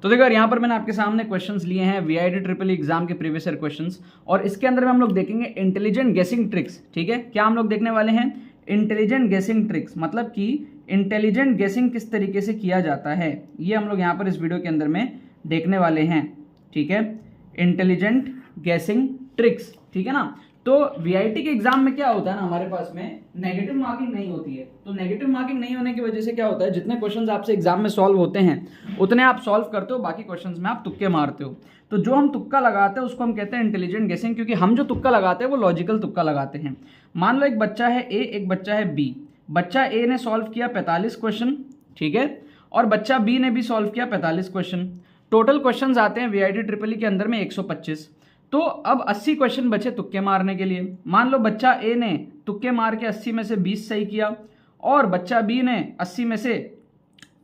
तो देखो यार यहाँ पर मैंने आपके सामने क्वेश्चंस लिए हैं वीआईटी ट्रिपल एग्जाम के प्रीवियस ईयर क्वेश्चंस, और इसके अंदर में हम लोग देखेंगे इंटेलिजेंट गेसिंग ट्रिक्स। ठीक है, क्या हम लोग देखने वाले हैं? इंटेलिजेंट गेसिंग ट्रिक्स, मतलब कि इंटेलिजेंट गेसिंग किस तरीके से किया जाता है, ये हम लोग यहाँ पर इस वीडियो के अंदर में देखने वाले हैं। ठीक है, इंटेलिजेंट गेसिंग ट्रिक्स। ठीक है ना। तो वीआईटी के एग्जाम में क्या होता है ना, हमारे पास में नेगेटिव मार्किंग नहीं होती है। तो नेगेटिव मार्किंग नहीं होने की वजह से क्या होता है, जितने क्वेश्चंस आपसे एग्जाम में सॉल्व होते हैं उतने आप सॉल्व करते हो, बाकी क्वेश्चंस में आप तुक्के मारते हो। तो जो हम तुक्का लगाते हैं उसको हम कहते हैं इंटेलिजेंट गेसिंग, क्योंकि हम जो तुक्का लगाते हैं वो लॉजिकल तुक्का लगाते हैं। मान लो एक बच्चा है ए, एक बच्चा है बी। बच्चा ए ने सॉल्व किया 45 क्वेश्चन, ठीक है, और बच्चा बी ने भी सॉल्व किया 45 क्वेश्चन। टोटल क्वेश्चंस आते हैं वीआईटी ट्रिपल ई के अंदर में 125। तो अब 80 क्वेश्चन बचे तुक्के मारने के लिए। मान लो बच्चा ए ने तुक्के मार के 80 में से 20 सही किया, और बच्चा बी ने 80 में से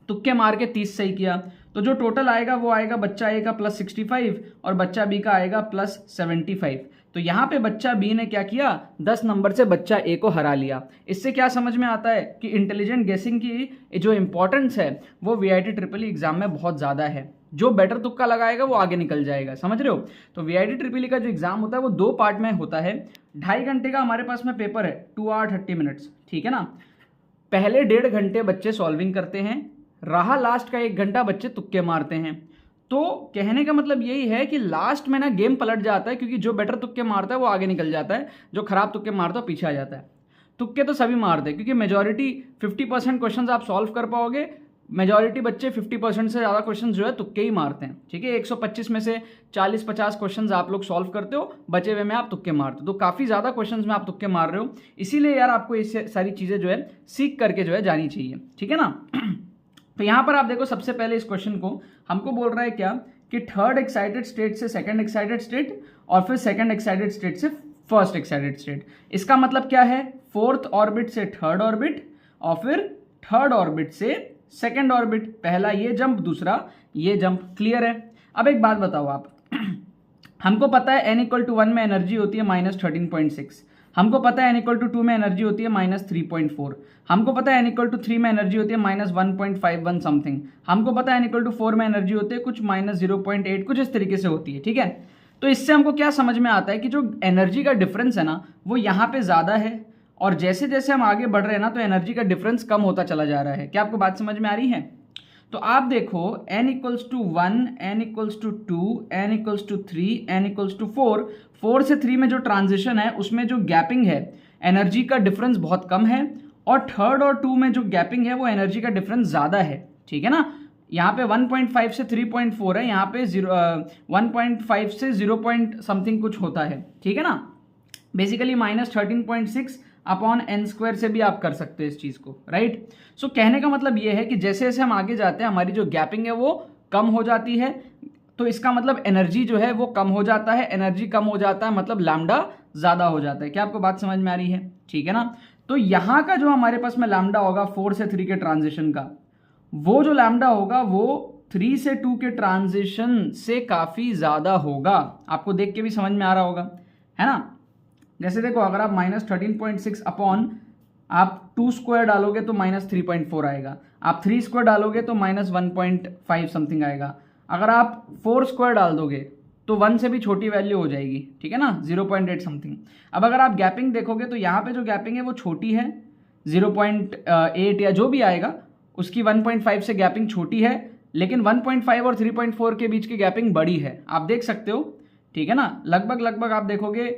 तुक्के मार के 30 सही किया। तो जो टोटल आएगा वो आएगा बच्चा ए का +65 और बच्चा बी का आएगा +75। तो यहाँ पे बच्चा बी ने क्या किया, 10 नंबर से बच्चा ए को हरा लिया। इससे क्या समझ में आता है कि इंटेलिजेंट गेसिंग की जो इंपॉर्टेंस है वो वीआईटी ट्रिपल ई एग्जाम में बहुत ज़्यादा है। जो बेटर तुक्का लगाएगा वो आगे निकल जाएगा, समझ रहे हो। तो वीआईटी ट्रिपल ई का जो एग्जाम होता है वो 2 पार्ट में होता है। 2.5 घंटे का हमारे पास में पेपर है, 2 आवर 30 मिनट्स। ठीक है ना। पहले 1.5 घंटे बच्चे सॉल्विंग करते हैं, रहा लास्ट का 1 घंटा बच्चे तुक्के मारते हैं। तो कहने का मतलब यही है कि लास्ट में ना गेम पलट जाता है, क्योंकि जो बेटर तुक्के मारता है वो आगे निकल जाता है, जो खराब तुक्के मारता है पीछे आ जाता है। तुक्के तो सभी मारते हैं, क्योंकि मेजॉरिटी 50% क्वेश्चंस आप सॉल्व कर पाओगे। मेजॉरिटी बच्चे 50% से ज़्यादा क्वेश्चन जो है तुक्के ही मारते हैं। ठीक है, 125 में से 40-50 क्वेश्चंस आप लोग सॉल्व करते हो, बचे हुए में आप तुक्के मारते हो। तो काफ़ी ज़्यादा क्वेश्चंस में आप तुक्के मार रहे हो, इसीलिए यार आपको ये सारी चीज़ें जो है सीख करके जो है जानी चाहिए। ठीक है ना। तो यहाँ पर आप देखो, सबसे पहले इस क्वेश्चन को हमको बोल रहा है क्या कि थर्ड एक्साइटेड स्टेट से सेकंड एक्साइटेड स्टेट, और फिर सेकंड एक्साइटेड स्टेट से फर्स्ट एक्साइटेड स्टेट। इसका मतलब क्या है, फोर्थ ऑर्बिट से थर्ड ऑर्बिट, और फिर थर्ड ऑर्बिट से सेकंड ऑर्बिट। पहला ये जंप, दूसरा ये जंप। क्लियर है। अब एक बात बताओ आप, हमको पता है n = 1 में एनर्जी होती है -13.6, हमको पता है n = 2 में एनर्जी होती है -3.4, हमको पता है n = 3 में एनर्जी होती है -1.51 समथिंग, हमको पता है n = 4 में एनर्जी होती है कुछ -0.8, कुछ इस तरीके से होती है। ठीक है। तो इससे हमको क्या समझ में आता है कि जो एनर्जी का डिफरेंस है ना वो यहाँ पे ज़्यादा है, और जैसे जैसे हम आगे बढ़ रहे हैं ना तो एनर्जी का डिफरेंस कम होता चला जा रहा है। क्या आपको बात समझ में आ रही है? तो आप देखो n = 1, n = 2, n = 3, n = 4, 4 से 3 में जो ट्रांजिशन है उसमें जो गैपिंग है एनर्जी का डिफरेंस बहुत कम है, और थर्ड और 2 में जो गैपिंग है वो एनर्जी का डिफरेंस ज़्यादा है। ठीक है ना। यहाँ पे 1.5 से 3.4 है, यहाँ पे 1.5 से 0 पॉइंट समथिंग कुछ होता है। ठीक है ना। बेसिकली -13.6 अपॉन n² से भी आप कर सकते हो इस चीज़ को, राइट। सो कहने का मतलब ये है कि जैसे जैसे हम आगे जाते हैं हमारी जो गैपिंग है वो कम हो जाती है, तो इसका मतलब एनर्जी जो है वो कम हो जाता है। एनर्जी कम हो जाता है मतलब लैम्डा ज़्यादा हो जाता है। क्या आपको बात समझ में आ रही है? ठीक है ना। तो यहाँ का जो हमारे पास में लैम्डा होगा 4 से 3 के ट्रांजिशन का, वो जो लैम्डा होगा वो 3 से 2 के ट्रांजिशन से काफ़ी ज़्यादा होगा। आपको देख के भी समझ में आ रहा होगा, है ना। जैसे देखो, अगर आप -13.6 अपॉन आप 2² डालोगे तो -3.4 आएगा, आप 3² डालोगे तो -1.5 समथिंग आएगा, अगर आप 4² डाल दोगे तो 1 से भी छोटी वैल्यू हो जाएगी। ठीक है ना, 0.8 समथिंग। अब अगर आप गैपिंग देखोगे तो यहाँ पे जो गैपिंग है वो छोटी है, 0.8 या जो भी आएगा उसकी 1.5 से गैपिंग छोटी है, लेकिन 1.5 और 3.4 के बीच की गैपिंग बड़ी है, आप देख सकते हो। ठीक है ना। लगभग आप देखोगे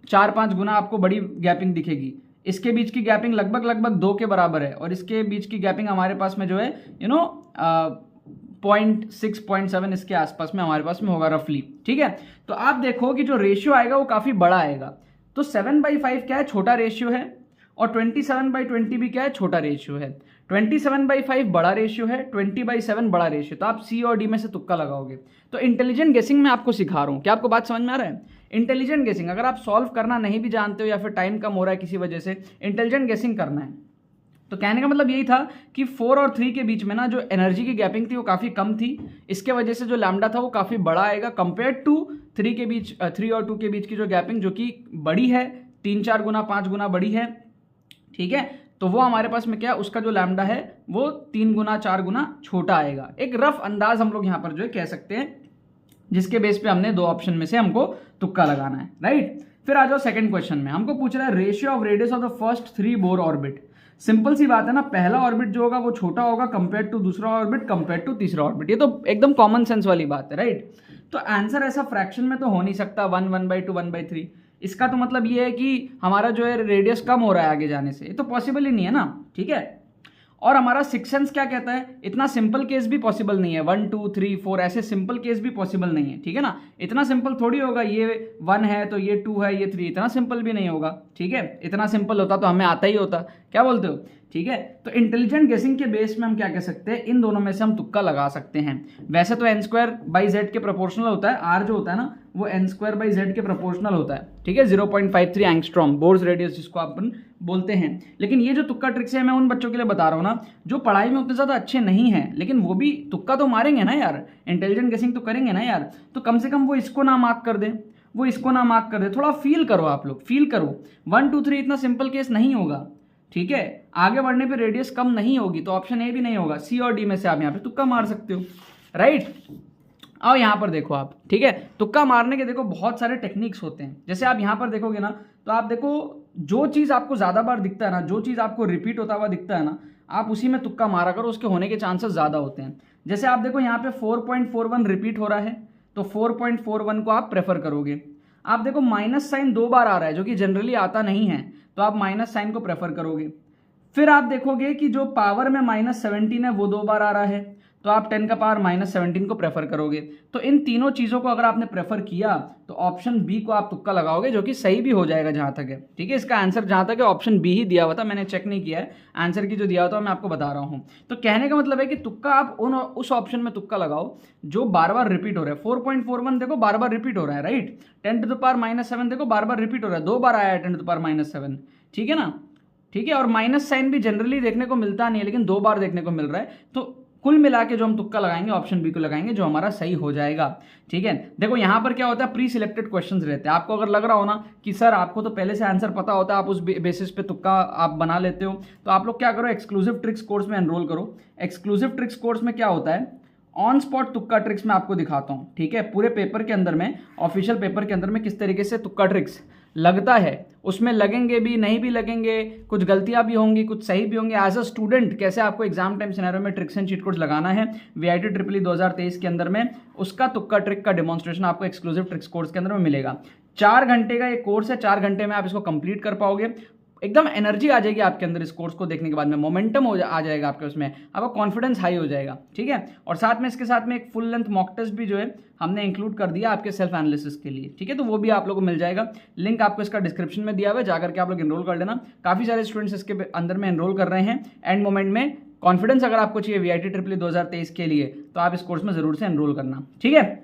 4-5 गुना आपको बड़ी गैपिंग दिखेगी। इसके बीच की गैपिंग लगभग 2 के बराबर है, और इसके बीच की गैपिंग हमारे पास में जो है 0.6 0.7 इसके आसपास में हमारे पास में होगा रफली। ठीक है। तो आप देखो कि जो रेशियो आएगा वो काफ़ी बड़ा आएगा। तो 7/5 क्या है, छोटा रेशियो है, और 27/20 भी क्या है, छोटा रेशियो है। 27/5 बड़ा रेशियो है, 20/7 बड़ा रेशियो। तो आप सी और डी में से तुक्का लगाओगे। तो इंटेलिजेंट गेसिंग में आपको सिखा रहा हूँ, क्या आपको बात समझ में आ रहा है? इंटेलिजेंट गेसिंग अगर आप सॉल्व करना नहीं भी जानते हो या फिर टाइम कम हो रहा है किसी वजह से, इंटेलिजेंट गेसिंग करना है। तो कहने का मतलब यही था कि 4 और 3 के बीच में ना जो एनर्जी की गैपिंग थी वो काफ़ी कम थी, इसके वजह से जो लैम्डा था वो काफ़ी बड़ा आएगा कंपेयर टू 3 और 2 के बीच की जो गैपिंग जो कि बड़ी है, 3-4 गुना 5 गुना बड़ी है। ठीक है। तो वो हमारे पास में क्या है, उसका जो लैम्डा है वो 3 गुना 4 गुना छोटा आएगा। एक रफ अंदाज हम लोग यहाँ पर जो है कह सकते हैं, जिसके बेस पे हमने 2 ऑप्शन में से हमको तुक्का लगाना है, राइट। फिर आ जाओ सेकंड क्वेश्चन में, हमको पूछ रहा है ratio of radius of the first 3 Bohr orbit. Simple सी बात है ना, पहला ऑर्बिट जो होगा वो छोटा होगा कंपेयर टू दूसरा ऑर्बिट, कंपेयर टू तीसरा ऑर्बिट। ये तो एकदम कॉमन सेंस वाली बात है, राइट। तो आंसर ऐसा फ्रैक्शन में तो हो नहीं सकता 1 1/2 1/3। इसका तो मतलब ये है कि हमारा जो है रेडियस कम हो रहा है आगे जाने से, ये तो पॉसिबल ही नहीं है ना, ठीक है। और हमारा सिक्स सेंस क्या कहता है, इतना सिंपल केस भी पॉसिबल नहीं है, 1 2 3 4 ऐसे सिंपल केस भी पॉसिबल नहीं है, ठीक है ना। इतना सिंपल थोड़ी होगा, ये 1 है तो ये 2 है ये 3, इतना सिंपल भी नहीं होगा, ठीक है। इतना सिंपल होता तो हमें आता ही होता, क्या बोलते हो, ठीक है। तो इंटेलिजेंट गेसिंग के बेस में हम क्या कह सकते हैं, इन दोनों में से हम तुक्का लगा सकते हैं। वैसे तो n²/z के प्रोपोर्शनल होता है, r जो होता है ना वो n²/z के प्रोपोर्शनल होता है, ठीक है, 0.53 एंगस्ट्रॉम बोर्स रेडियस जिसको अपन बोलते हैं। लेकिन ये जो तुक्का ट्रिक्स है मैं उन बच्चों के लिए बता रहा हूँ ना जो पढ़ाई में उतने ज़्यादा अच्छे नहीं हैं, लेकिन वो भी तुक्का तो मारेंगे ना यार, इंटेलिजेंट गेसिंग तो करेंगे ना यार, तो कम से कम वो इसको ना मार्क कर दें, वो इसको ना मार्क कर दे। थोड़ा फील करो, आप लोग फील करो, 1 2 3 इतना सिंपल केस नहीं होगा, ठीक है। आगे बढ़ने पे रेडियस कम नहीं होगी तो ऑप्शन ए भी नहीं होगा, सी और डी में से आप यहाँ पे तुक्का मार सकते हो, राइट। आओ यहाँ पर देखो आप, ठीक है, तुक्का मारने के देखो बहुत सारे टेक्निक्स होते हैं। जैसे आप यहाँ पर देखोगे ना तो आप देखो जो चीज़ आपको ज़्यादा बार दिखता है ना, जो चीज़ आपको रिपीट होता हुआ दिखता है ना, आप उसी में तुक्का मारा करो, उसके होने के चांसेस ज़्यादा होते हैं। जैसे आप देखो यहाँ पे 4.41 रिपीट हो रहा है तो 4.41 को आप प्रेफर करोगे। आप देखो माइनस साइन 2 बार आ रहा है जो कि जनरली आता नहीं है, तो आप माइनस साइन को प्रेफर करोगे। फिर आप देखोगे कि जो पावर में -17 है वो 2 बार आ रहा है, तो आप 10 का पावर -17 को प्रेफर करोगे। तो इन तीनों चीज़ों को अगर आपने प्रेफर किया तो ऑप्शन बी को आप तुक्का लगाओगे, जो कि सही भी हो जाएगा जहाँ तक है, ठीक है। इसका आंसर जहाँ तक है ऑप्शन बी ही दिया हुआ था, मैंने चेक नहीं किया है, आंसर की जो दिया हुआ था मैं आपको बता रहा हूँ। तो कहने का मतलब है कि तुक्का आप उस ऑप्शन में तुक्का लगाओ जो बार बार रिपीट हो रहा है। 4.41 देखो बार बार रिपीट हो रहा है, राइट। 10⁻⁻7 देखो बार बार रिपीट हो रहा है, 2 बार आया है 10⁻⁻7, ठीक है ना, ठीक है। और माइनस साइन भी जनरली देखने को मिलता नहीं है, लेकिन 2 बार देखने को मिल रहा है। तो कुल मिला के जो हम तुक्का लगाएंगे ऑप्शन बी को लगाएंगे, जो हमारा सही हो जाएगा, ठीक है। देखो यहाँ पर क्या होता है, प्री सिलेक्टेड क्वेश्चंस रहते हैं। आपको अगर लग रहा हो ना कि सर आपको तो पहले से आंसर पता होता है, आप उस बेसिस पे तुक्का आप बना लेते हो, तो आप लोग क्या करो, एक्सक्लूसिव ट्रिक्स कोर्स में एनरोल करो। एक्सक्लूसिव ट्रिक्स कोर्स में क्या होता है, ऑन स्पॉट तुक्का ट्रिक्स मैं आपको दिखाता हूँ, ठीक है। पूरे पेपर के अंदर में, ऑफिशियल पेपर के अंदर में किस तरीके से तुक्का ट्रिक्स लगता है, उसमें लगेंगे भी नहीं भी लगेंगे, कुछ गलतियां भी होंगी कुछ सही भी होंगे। एज अ स्टूडेंट कैसे आपको एग्जाम टाइम सिनेरियो में ट्रिक्स एंड चीट कोड्स लगाना है VIT EEE 2023 के अंदर में, उसका तुक्का ट्रिक का डेमोन्स्ट्रेशन आपको एक्सक्लूसिव ट्रिक्स कोर्स के अंदर में मिलेगा। 4 घंटे का ये कोर्स है, 4 घंटे में आप इसको कंप्लीट कर पाओगे। एकदम एनर्जी आ जाएगी आपके अंदर इस कोर्स को देखने के बाद में, मोमेंटम आ जाएगा आपके उसमें, आपका कॉन्फिडेंस हाई हो जाएगा, ठीक है। और साथ में इसके साथ में एक फुल लेंथ मॉक टेस्ट भी जो है हमने इंक्लूड कर दिया आपके सेल्फ एनालिसिस के लिए, ठीक है। तो वो भी आप लोगों को मिल जाएगा, लिंक आपको इसका डिस्क्रिप्शन में दिया हुआ है, जाकर के आप लोग एनरोल कर लेना। काफ़ी सारे स्टूडेंट्स इसके अंदर में एनरोल कर रहे हैं। एंड मोमेंट में कॉन्फिडेंस अगर आपको चाहिए VIT EEE 2023 के लिए, तो आप इस कोर्स में जरूर से एनरोल करना, ठीक है।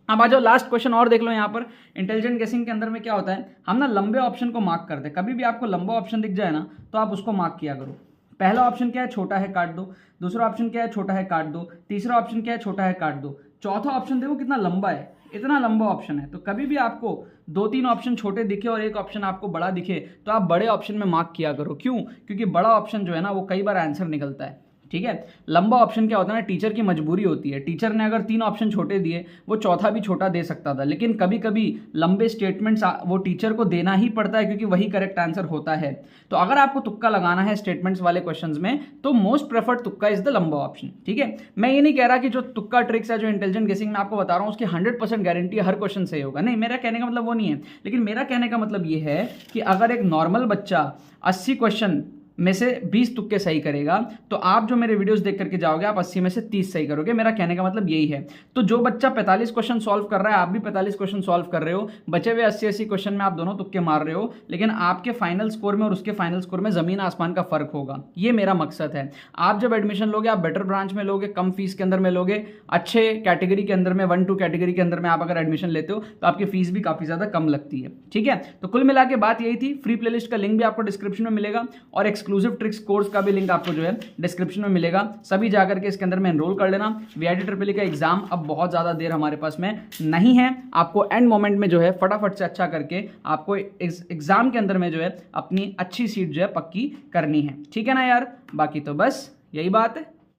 अब आ जाओ लास्ट क्वेश्चन और देख लो। यहाँ पर इंटेलिजेंट गेसिंग के अंदर में क्या होता है, हम ना लंबे ऑप्शन को मार्क करते हैं। कभी भी आपको लंबा ऑप्शन दिख जाए ना तो आप उसको मार्क किया करो। पहला ऑप्शन क्या है, छोटा है काट दो। दूसरा ऑप्शन क्या है, छोटा है काट दो। तीसरा ऑप्शन क्या है, छोटा है काट दो। चौथा ऑप्शन देखो कितना लंबा है, इतना लंबा ऑप्शन है। तो कभी भी आपको 2-3 ऑप्शन छोटे दिखे और एक ऑप्शन आपको बड़ा दिखे तो आप बड़े ऑप्शन में मार्क किया करो। क्यों? क्योंकि बड़ा ऑप्शन जो है ना वो कई बार आंसर निकलता है, ठीक है। लंबा ऑप्शन क्या होता है ना, टीचर की मजबूरी होती है। टीचर ने अगर 3 ऑप्शन छोटे दिए, वो चौथा भी छोटा दे सकता था, लेकिन कभी कभी लंबे स्टेटमेंट्स वो टीचर को देना ही पड़ता है क्योंकि वही करेक्ट आंसर होता है। तो अगर आपको तुक्का लगाना है स्टेटमेंट्स वाले क्वेश्चंस में तो मोस्ट प्रेफर्ड तुक्का इज द लंबा ऑप्शन, ठीक है। मैं ये नहीं कह रहा कि जो तुक्का ट्रिक्स है, जो इंटेलिजेंट गेसिंग में आपको बता रहा हूँ उसकी 100% गारंटी हर क्वेश्चन सही होगा, नहीं, मेरा कहने का मतलब वो नहीं है। लेकिन मेरा कहने का मतलब ये है कि अगर एक नॉर्मल बच्चा 80 क्वेश्चन में से 20 तुक्के सही करेगा तो आप जो मेरे वीडियोस देख करके जाओगे आप 80 में से 30 सही करोगे। मेरा कहने का मतलब यही है। तो जो बच्चा 45 क्वेश्चन सॉल्व कर रहा है, आप भी 45 क्वेश्चन सॉल्व कर रहे हो, बचे हुए 80 क्वेश्चन में आप दोनों तुक्के मार रहे हो, लेकिन आपके फाइनल स्कोर में और उसके फाइनल स्कोर में जमीन आसमान का फर्क होगा। ये मेरा मकसद है। आप जब एडमिशन लोगे, आप बेटर ब्रांच में लोगे, कम फीस के अंदर में लोगे, अच्छे कैटेगरी के अंदर में 1-2 कैटेगरी के अंदर में आप अगर एडमिशन लेते हो तो आपकी फीस भी काफी ज्यादा कम लगती है, ठीक है। तो कुल मिला के बात यही थी। फ्री प्लेलिस्ट का लिंक भी आपको डिस्क्रिप्शन में मिलेगा और एक्सक्लूसिव ट्रिक्स कोर्स का भी लिंक आपको जो है डिस्क्रिप्शन में मिलेगा। सभी जाकर के इसके अंदर में एनरोल कर लेना। VIT EEE का एग्जाम अब बहुत ज्यादा देर हमारे पास में नहीं है। आपको एंड मोमेंट में जो है फटाफट से अच्छा करके आपको एग्जाम के अंदर में जो है अपनी अच्छी सीट जो है पक्की करनी है, ठीक है ना यार। बाकी तो बस यही बात है।